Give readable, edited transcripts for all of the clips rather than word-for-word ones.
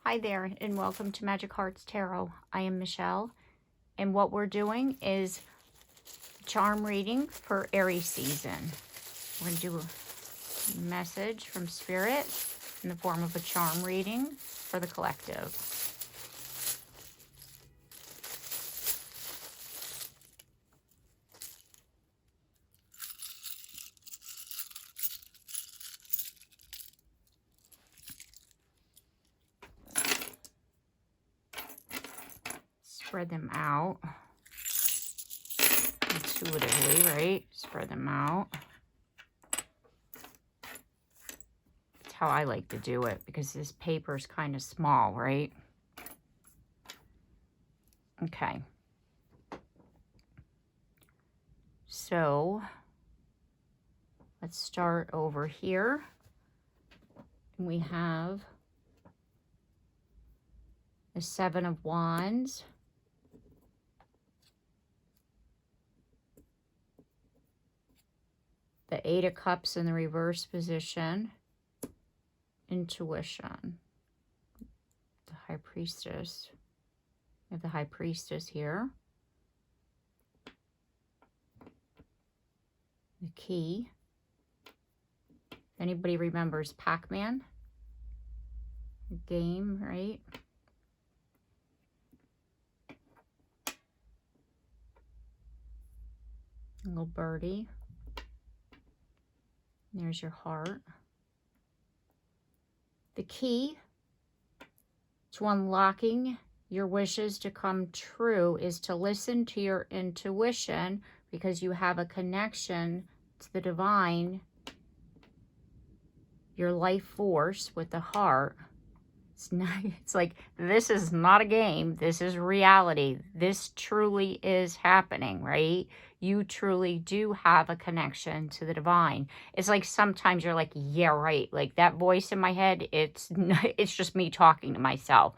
Hi there, and welcome to Magic Hearts Tarot. I am Michelle, and what we're doing is charm reading for Aries season. We're going to do a message from Spirit in the form of a charm reading for the collective. Spread them out intuitively, right? Spread them out. That's how I like to do it because this paper is kind of small, right? Okay. So let's start over here. We have the Seven of Wands, the Eight of Cups in the reverse position, intuition, the High Priestess. We have the High Priestess here, the Key. If anybody remembers Pac-Man, game, right? A little birdie. There's your heart. The key to unlocking your wishes to come true is to listen to your intuition, because you have a connection to the divine, your life force with the heart. It's like, this is not a game. This is reality. This truly is happening, right? You truly do have a connection to the divine. It's like sometimes you're like, yeah, right. Like that voice in my head, it's just me talking to myself.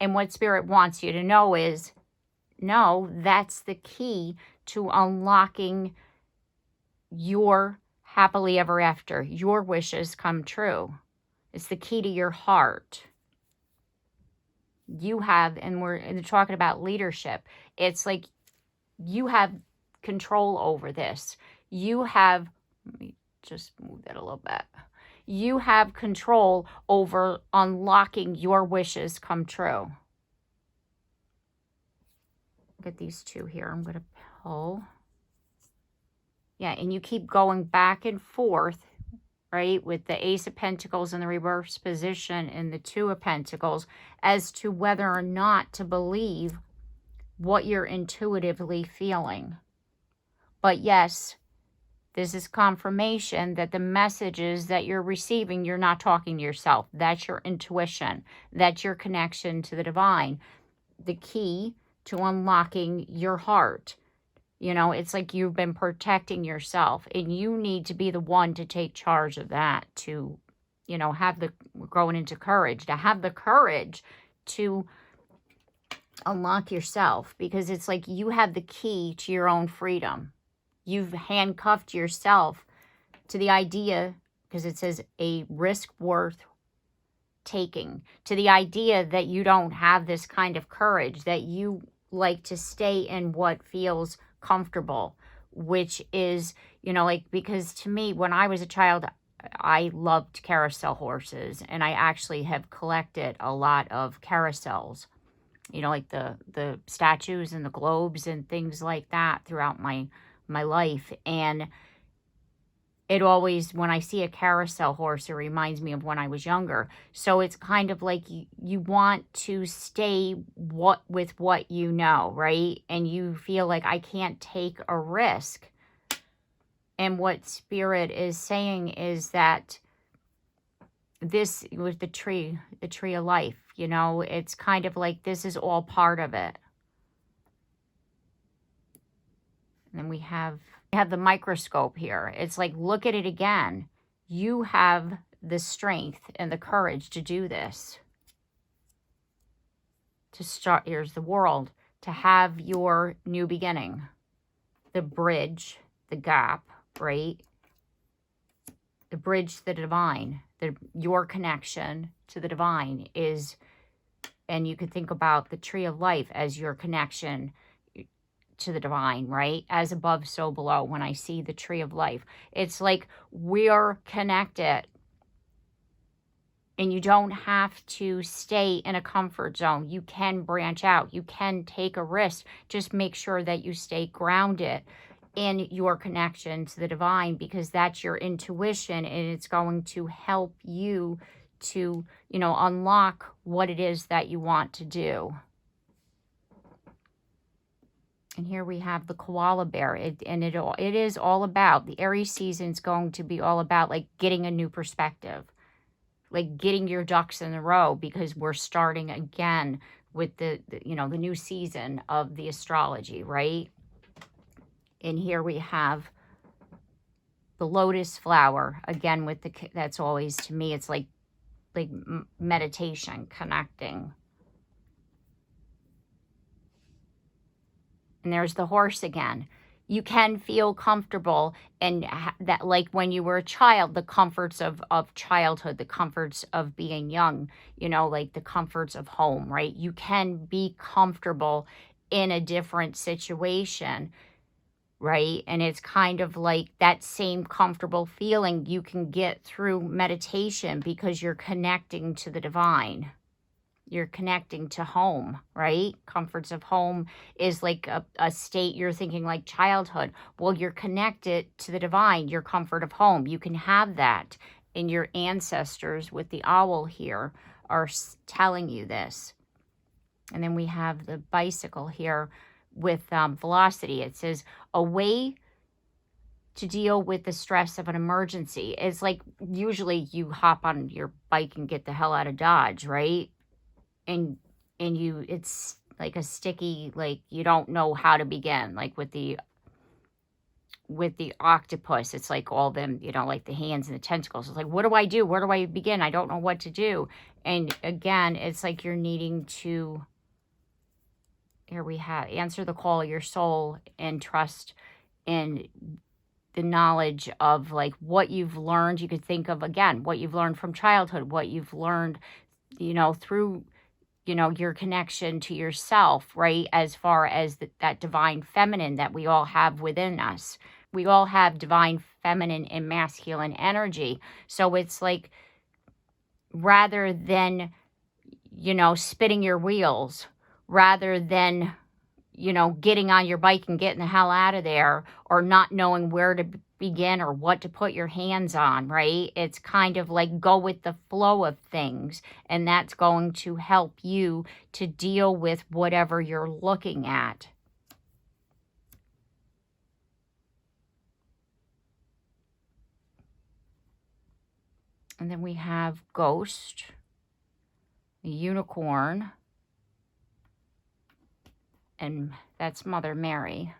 And what Spirit wants you to know is, no, that's the key to unlocking your happily ever after. Your wishes come true. It's the key to your heart. You have, and we're talking about leadership. It's like you have control over this. You have, let me just move that a little bit. You have control over unlocking your wishes come true. Get these two here. I'm going to pull. Yeah, and you keep going back and forth, right, with the Ace of Pentacles in the reverse position and the Two of Pentacles as to whether or not to believe what you're intuitively feeling. But yes, this is confirmation that the messages that you're receiving, you're not talking to yourself. That's your intuition. That's your connection to the divine. The key to unlocking your heart. You know, it's like you've been protecting yourself, and you need to be the one to take charge of that, to, you know, growing into courage, to have the courage to unlock yourself, because it's like you have the key to your own freedom. You've handcuffed yourself to the idea, because it says a risk worth taking, to the idea that you don't have this kind of courage, that you like to stay in what feels comfortable, which is, you know, like, because to me, when I was a child, I loved carousel horses, and I actually have collected a lot of carousels, you know, like the statues and the globes and things like that throughout my life. And it always, when I see a carousel horse, it reminds me of when I was younger. So it's kind of like you want to stay with what you know, right? And you feel like, I can't take a risk. And what Spirit is saying is that this, with the tree of life, you know, it's kind of like this is all part of it. And then we have the microscope here. It's like, look at it again. You have the strength and the courage to do this. To start, here's the world. To have your new beginning. The bridge, the gap, right? The bridge to the divine. Your connection to the divine is, and you could think about the tree of life as your connection to the divine, right? As above, so below. When I see the tree of life, it's like we're connected. And you don't have to stay in a comfort zone. You can branch out. You can take a risk. Just make sure that you stay grounded in your connection to the divine, because that's your intuition, and it's going to help you to, unlock what it is that you want to do. And here we have the koala bear. It is all about, the Aries season is going to be all about like getting a new perspective. Like getting your ducks in a row, because we're starting again with the new season of the astrology, right? And here we have the lotus flower again with that's always, to me, it's like meditation, connecting. And there's the horse again. You can feel comfortable, and that, like when you were a child, the comforts of childhood, the comforts of being young, like the comforts of home, right? You can be comfortable in a different situation, right? And it's kind of like that same comfortable feeling you can get through meditation, because you're connecting to the divine. You're connecting to home, right? Comforts of home is like a state you're thinking like childhood. Well, you're connected to the divine, your comfort of home. You can have that. And your ancestors with the owl here are telling you this. And then we have the bicycle here with velocity. It says, a way to deal with the stress of an emergency. It's like usually you hop on your bike and get the hell out of Dodge, right? And it's like a sticky, like you don't know how to begin. Like with the octopus, it's like all them, like the hands and the tentacles. It's like, what do I do? Where do I begin? I don't know what to do. And again, it's like you're needing to, here we have, answer the call of your soul and trust in the knowledge of like what you've learned. You could think of, again, what you've learned from childhood, what you've learned, through your connection to yourself, right? As far as that divine feminine that we all have within us. We all have divine feminine and masculine energy. So it's like, rather than, spinning your wheels, rather than, getting on your bike and getting the hell out of there, or not knowing where to begin or what to put your hands on, right? It's kind of like go with the flow of things, and that's going to help you to deal with whatever you're looking at. And then we have Ghost, the unicorn, and that's Mother Mary.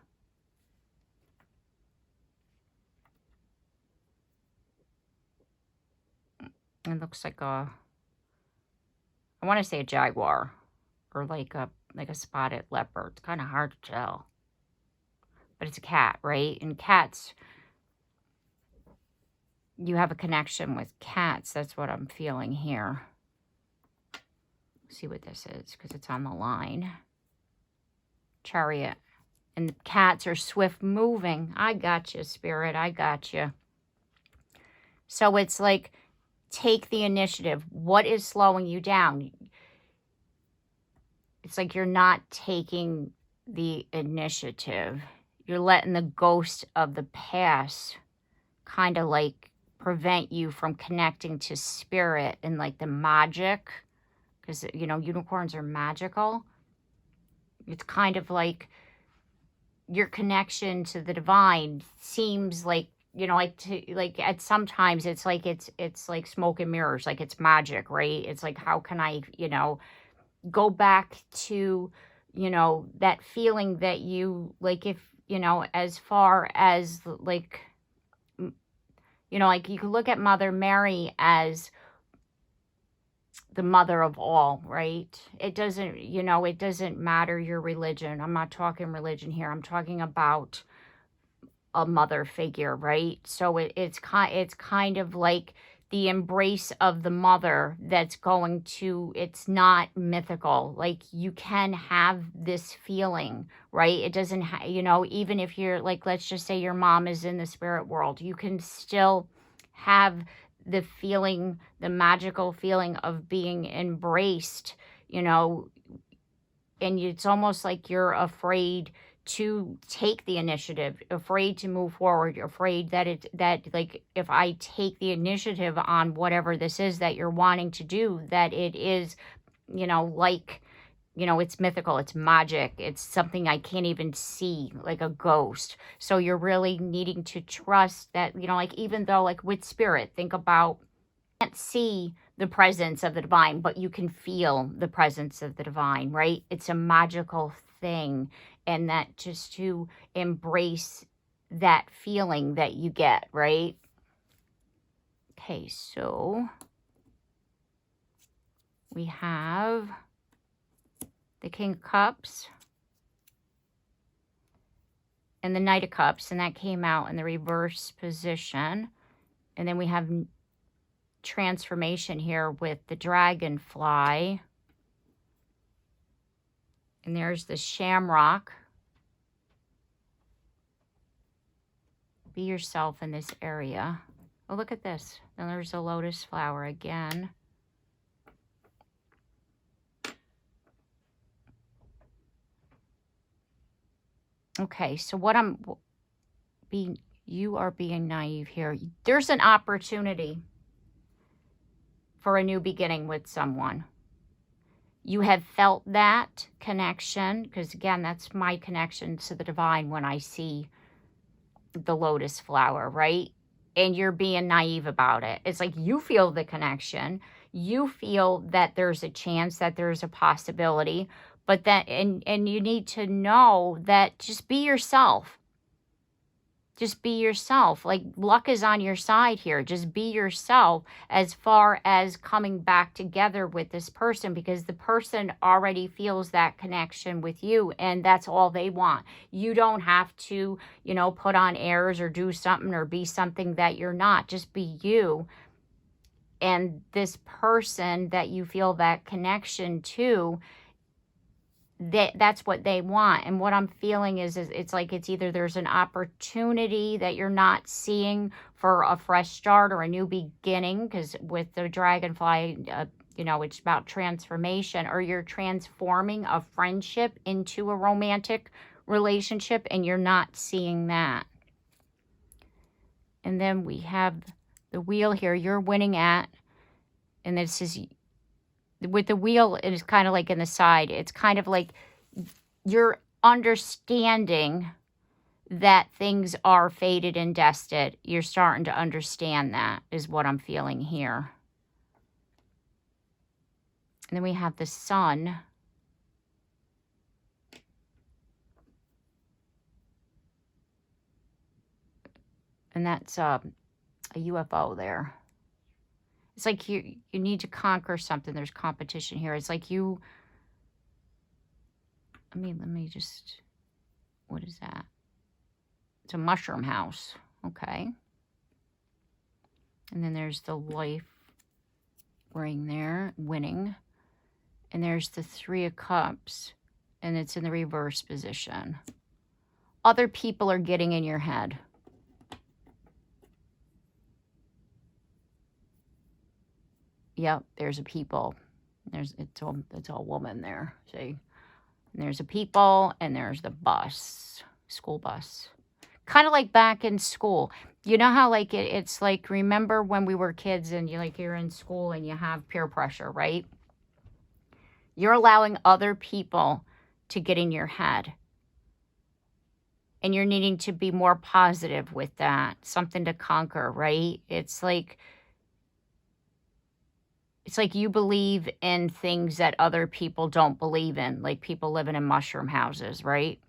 It looks like I want to say a jaguar, or like a spotted leopard. It's kind of hard to tell, but it's a cat, right? And cats, you have a connection with cats. That's what I'm feeling here. Let's see what this is, because it's on the line. Chariot. And the cats are swift moving. I got you, Spirit. I got you. So it's like, take the initiative. What is slowing you down? It's like you're not taking the initiative. You're letting the ghost of the past kind of like prevent you from connecting to spirit and like the magic. Because, unicorns are magical. It's kind of like your connection to the divine seems like, at sometimes it's like smoke and mirrors, like it's magic, right? It's like, how can I, go back to, that feeling that you, like, if, as far as like, like you could look at Mother Mary as the mother of all, right? It doesn't, it doesn't matter your religion. I'm not talking religion here. I'm talking about a mother figure, right? So it's kind of like the embrace of the mother that's going to, it's not mythical. Like, you can have this feeling, right? It doesn't, you know, even if you're like, let's just say your mom is in the spirit world, you can still have the feeling, the magical feeling of being embraced, you know, and it's almost like you're afraid to take the initiative, afraid to move forward, afraid that like, if I take the initiative on whatever this is that you're wanting to do, that it is, you know, like, you know, it's mythical, it's magic, it's something I can't even see, like a ghost. So you're really needing to trust that, you know, like, even though, like with spirit, think about, you can't see the presence of the divine, but you can feel the presence of the divine, right? It's a magical thing. And that, just to embrace that feeling that you get, right? Okay, so we have the King of Cups and the Knight of Cups, and that came out in the reverse position. And then we have transformation here with the Dragonfly. And there's the Shamrock. Be yourself in this area. Oh, look at this. Then there's a lotus flower again. Okay, so what you are being naive here. There's an opportunity for a new beginning with someone. You have felt that connection, because again, that's my connection to the divine when I see the lotus flower, right? And you're being naive about it. It's like you feel the connection. You feel that there's a chance, that there's a possibility, but that, and you need to know that just be yourself. Just be yourself. Like, luck is on your side here. Just be yourself as far as coming back together with this person, because the person already feels that connection with you, and that's all they want. You don't have to, you know, put on airs or do something or be something that you're not. Just be you. And this person that you feel that connection to, that's what they want. And what I'm feeling is it's like, it's either there's an opportunity that you're not seeing for a fresh start or a new beginning, because with the Dragonfly, you know, it's about transformation, or you're transforming a friendship into a romantic relationship and you're not seeing that. And then we have the Wheel here. You're winning at, and this is, with the Wheel, it is kind of like in the side. It's kind of like you're understanding that things are fated and destined. You're starting to understand that, is what I'm feeling here. And then we have the Sun. And that's a UFO there. It's like you need to conquer something. There's competition here. It's like you, let me just, what is that? It's a mushroom house. Okay. And then there's the Life ring there, winning. And there's the Three of Cups, and it's in the reverse position. Other people are getting in your head. Yep, there's a people. It's all woman there. See? And there's a people, and there's the bus, school bus. Kind of like back in school. You know how like it's like, remember when we were kids and you're in school and you have peer pressure, right? You're allowing other people to get in your head. And you're needing to be more positive with that. Something to conquer, right? It's like you believe in things that other people don't believe in, like people living in mushroom houses, right?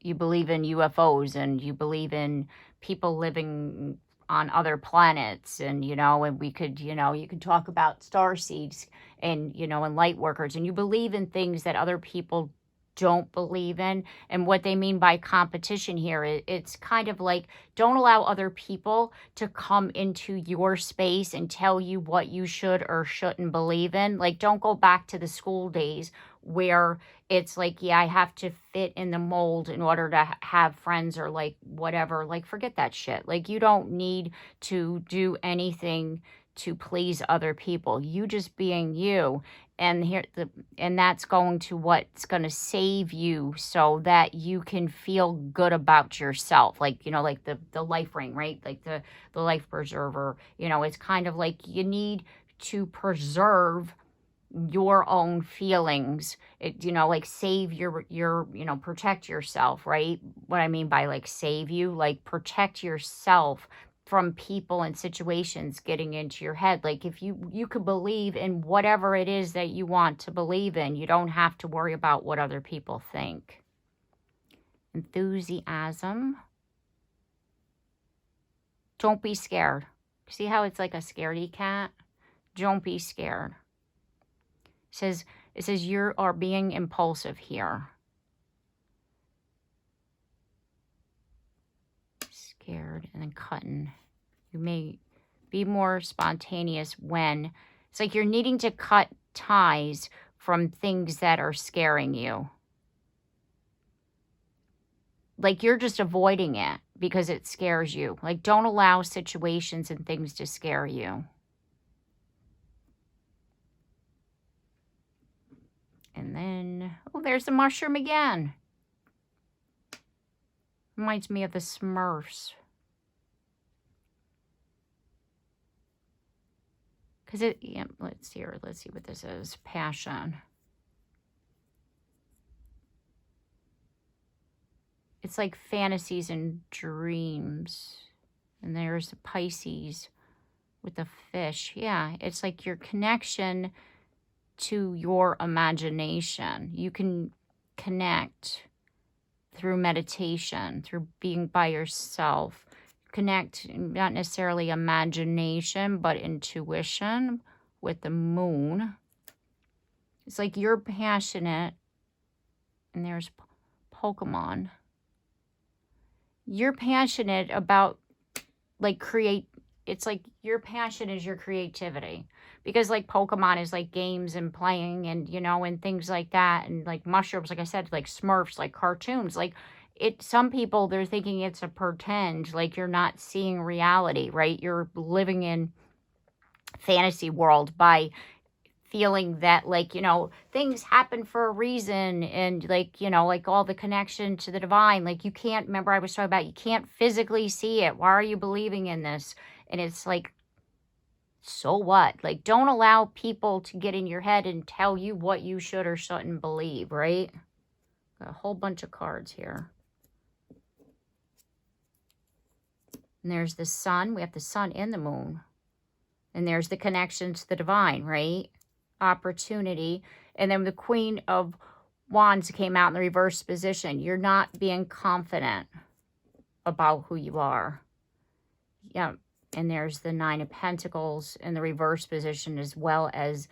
You believe in UFOs, and you believe in people living on other planets, and, and we could, you could talk about starseeds and, and light workers, and you believe in things that other people don't believe in. And what they mean by competition here, it's kind of like, don't allow other people to come into your space and tell you what you should or shouldn't believe in. Like, don't go back to the school days where it's like, yeah, I have to fit in the mold in order to have friends or like whatever. Like, forget that shit. Like, you don't need to do anything to please other people. You just being you, and that's going to what's going to save you, so that you can feel good about yourself. Like, you know, like the life ring, right? Like the life preserver. You know, it's kind of like you need to preserve your own feelings. You know, like save your you know, protect yourself, right? What I mean by like save you, like protect yourself from people and situations getting into your head. Like, if you could believe in whatever it is that you want to believe in, you don't have to worry about what other people think. Enthusiasm. Don't be scared. See how it's like a scaredy cat? Don't be scared. It says you are being impulsive here. Scared, and then cutting. You may be more spontaneous when it's like you're needing to cut ties from things that are scaring you. Like, you're just avoiding it because it scares you. Like, don't allow situations and things to scare you. And then, oh, there's the mushroom again. Reminds me of the Smurfs. Because yeah, let's see what this is. Passion. It's like fantasies and dreams. And there's the Pisces with the fish. Yeah, it's like your connection to your imagination. You can connect through meditation, through being by yourself. Connect, not necessarily imagination, but intuition with the moon. It's like you're passionate, and there's Pokemon. You're passionate about, like, it's like your passion is your creativity. Because, like, Pokemon is, like, games and playing and, you know, and things like that. And, like, mushrooms, like I said, like Smurfs, like cartoons. Like, some people, they're thinking it's a pretend. Like, you're not seeing reality, right? You're living in fantasy world by feeling that, like, you know, things happen for a reason. And, like, you know, like all the connection to the divine. Like, you can't, remember I was talking about, you can't physically see it. Why are you believing in this? And it's like, so what? Like, don't allow people to get in your head and tell you what you should or shouldn't believe, right? Got a whole bunch of cards here. And there's the sun. We have the sun and the moon. And there's the connection to the divine, right? Opportunity. And then the Queen of Wands came out in the reverse position. You're not being confident about who you are. Yeah. And there's the Nine of Pentacles in the reverse position, as well as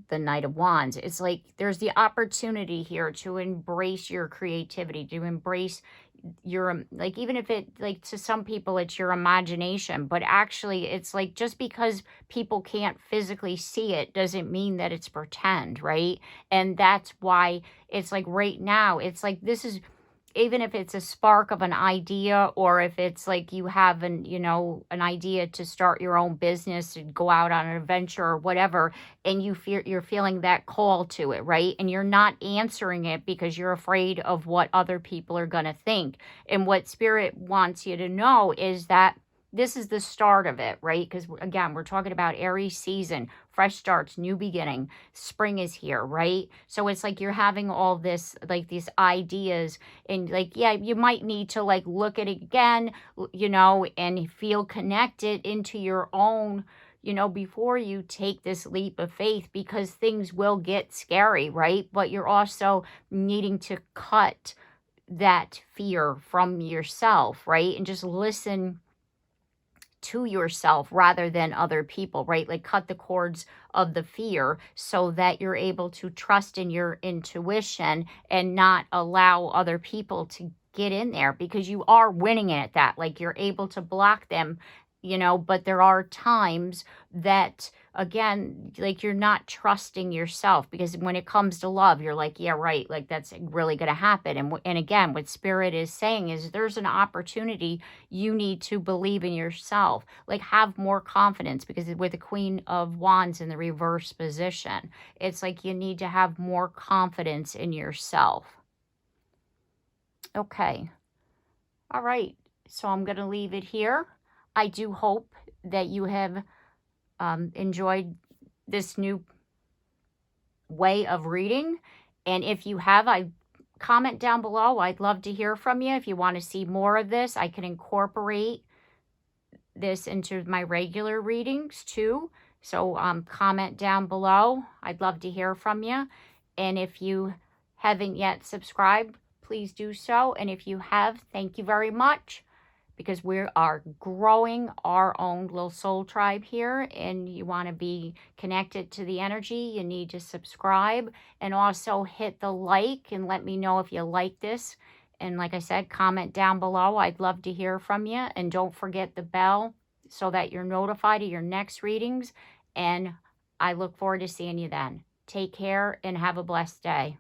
the Knight of Wands. It's like there's the opportunity here to embrace your creativity, to embrace your, like, even if it, like, to some people it's your imagination, but actually it's like, just because people can't physically see it doesn't mean that it's pretend, right? And that's why it's like right now, it's like, this is, even if it's a spark of an idea, or if it's like you have an, you know, an idea to start your own business and go out on an adventure or whatever, and you're feeling that call to it, right? And you're not answering it because you're afraid of what other people are going to think. And what Spirit wants you to know is that this is the start of it, right? Because, again, we're talking about Aries season, fresh starts, new beginning. Spring is here, right? So it's like you're having all this, like, these ideas, and, like, yeah, you might need to, like, look at it again, you know, and feel connected into your own, you know, before you take this leap of faith, because things will get scary, right? But you're also needing to cut that fear from yourself, right? And just listen to yourself rather than other people, right? Like, cut the cords of the fear so that you're able to trust in your intuition and not allow other people to get in there, because you are winning at that. Like, you're able to block them, but there are times that, again, like, you're not trusting yourself, because when it comes to love, you're like, yeah, right, like, that's really going to happen. And again, what Spirit is saying is there's an opportunity. You need to believe in yourself, like, have more confidence, because with the Queen of Wands in the reverse position, it's like you need to have more confidence in yourself. Okay. All right. So I'm going to leave it here. I do hope that you have enjoyed this new way of reading. And if you have, comment down below. I'd love to hear from you. If you want to see more of this, I can incorporate this into my regular readings too. So comment down below. I'd love to hear from you. And if you haven't yet subscribed, please do so. And if you have, thank you very much, because we are growing our own little soul tribe here, and you want to be connected to the energy, you need to subscribe, and also hit the like and let me know if you like this. And like I said, comment down below. I'd love to hear from you. And don't forget the bell so that you're notified of your next readings. And I look forward to seeing you then. Take care and have a blessed day.